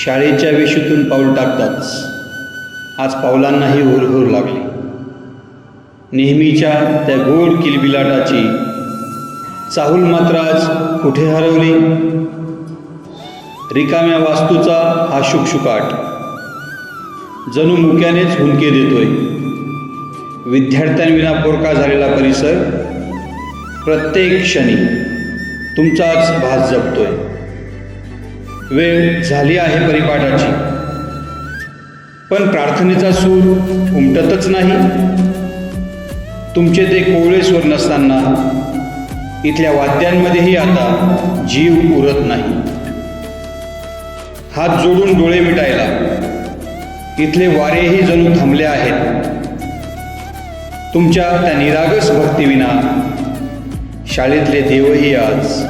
शाळेच्या वेशीतून पाऊल टाकताच आज पावलांनाही हुरहुर लागली. नेहमीच्या त्या गोड किलबिलाटाची चाहूल मात्र आज कुठे हरवली. रिकाम्या वास्तूचा हा शुकशुकाट जणू मुक्यानेच हुंदके देतोय. विद्यार्थ्यांविना पोरका झालेला परिसर प्रत्येक क्षणी तुमचाच भास जपतोय. वेळ झाली आहे परिपाठाची, पण प्रार्थनेचा सूर उमटतच नाही. तुमचे ते कोवळे स्वर नसताना इथल्या वाद्यांमध्येही आता जीव उरत नाही. हात जोडून डोळे मिटायला इथले वारेही जणू थांबले आहेत. तुमच्या त्या निरागस भक्तीविना शाळेतले देवही आज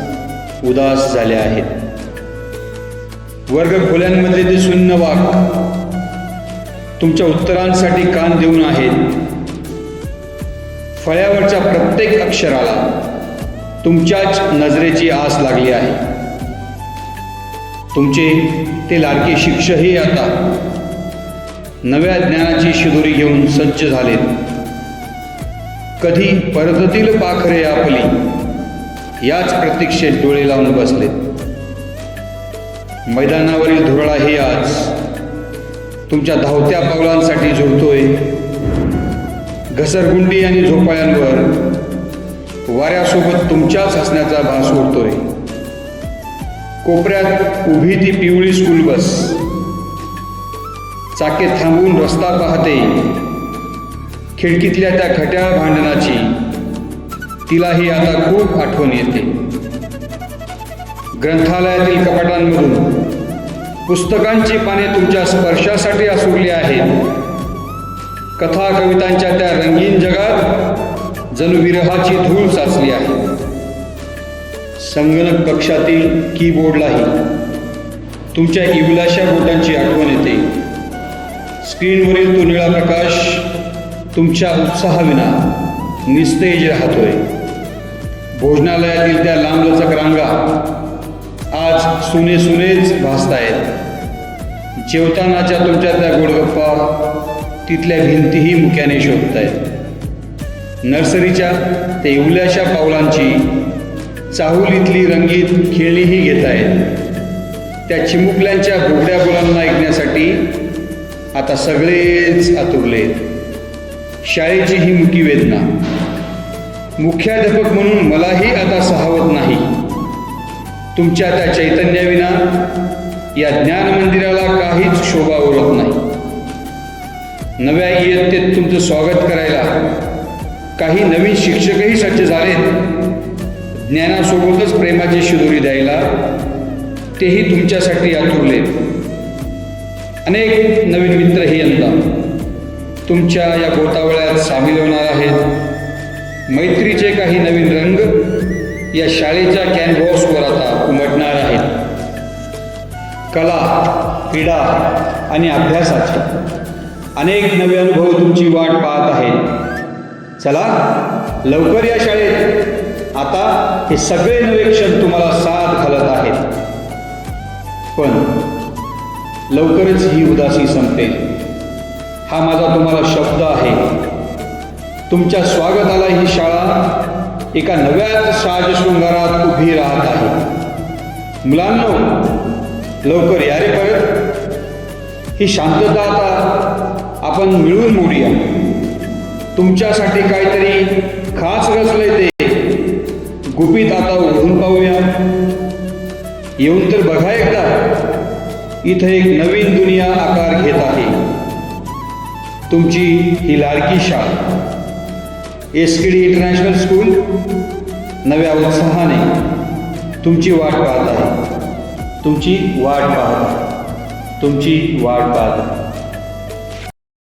उदास झाले आहेत. वर्गखोल्यांमधले ते शून्य वाक तुमच्या उत्तरांसाठी कान देऊन आहेत. फळ्यावरच्या प्रत्येक अक्षराला तुमच्याच नजरेची आस लागली आहे. तुमचे ते लाडके शिक्षकही आता नव्या ज्ञानाची शिदोरी घेऊन सज्ज झालेत. कधी परततील पाखरे आपली याच प्रतीक्षेत डोळे लावून बसलेत. मैदानावरील धुरळाही आज तुमच्या धावत्या पावलांसाठी झुरतोय. घसरगुंडी आणि झोपाळ्यांवर वाऱ्यासोबत तुमच्याच हसण्याचा भास उरतोय. कोपऱ्यात उभी ती पिवळी स्कूल बस चाके थांबून रस्ता पाहते. खिडकीतल्या त्या खट्याळ भांडणाची तिलाही आता खूप आठवण येते. ग्रंथालयातील कपाटांमधून पुस्तकांची पाने तुमच्या स्पर्शासाठी आसुरली आहेत. कथा कवितांच्या त्या रंगीन जगात जणू विरहाची धूळ साचली आहे. संगणक कक्षातील कीबोर्डलाही तुमच्या इवलाशा बोटांची आठवण येते. स्क्रीनवरील तो निळा प्रकाश तुमच्या उत्साहाविना निस्तेज राहतोय. भोजनालयातील त्या लांबलचक रांगा आज सुनेच भासतायत. जेवतानाच्या तुमच्या त्या गोडगप्पा तिथल्या भिंतीही मुक्याने शोधतायत. नर्सरीच्या त्या इवल्याशा पावलांची चाहुलीतली रंगीत खेळणीही घेत आहेत. त्या चिमुकल्यांच्या बोगड्या बोलांना ऐकण्यासाठी आता सगळेच आतुरले. शाळेची ही मुकी वेदना मुख्याध्यापक म्हणून मलाही आता सहावत नाही. तुमच्या त्या चैतन्याविना या ज्ञान मंदिराला काहीच शोभा उरत नाही. नव्या इयत्तेत तुमचं स्वागत करायला काही नवीन शिक्षकही सज्ज झालेत. ज्ञानासोबतच प्रेमाची शिदोरी द्यायला तेही तुमच्यासाठी आतुरलेत. अनेक नवीन मित्रही यंदा तुमच्या या गोतावळ्यात सामील होणार आहेत. मैत्रीचे काही नवीन रंग या शाळेच्या कॅनव्हासवर आता उमटणार आहेत. कला, क्रीडा आणि अभ्यासाचे अनेक नवे अनुभव तुमची वाट पाहत आहेत. चला लवकर या शाळेत. आता हे सगळे नवे क्षण तुम्हाला साथ घालत आहेत. पण लवकरच ही उदासी संपेल. हा माझा तुम्हाला शब्द आहे. तुमच्या स्वागताला ही शाळा एका नव्याच साजशृंगारात उभी राहत आहे. मुलांनो, लवकर या रे परत. ही शांतता आता आपण मिळून मोडूया. तुमच्यासाठी काहीतरी खास रचलंय ते गुपित आता उघडून पाहूया. येऊन तर बघा एकदा. इथं एक नवीन दुनिया आकार घेत आहे. तुमची ही लाडकी शाळा SKD इंटरनॅशनल स्कूल नव्या उत्साहाने तुमची वाट पाहत आहे. तुमची वाट पाहत आहे.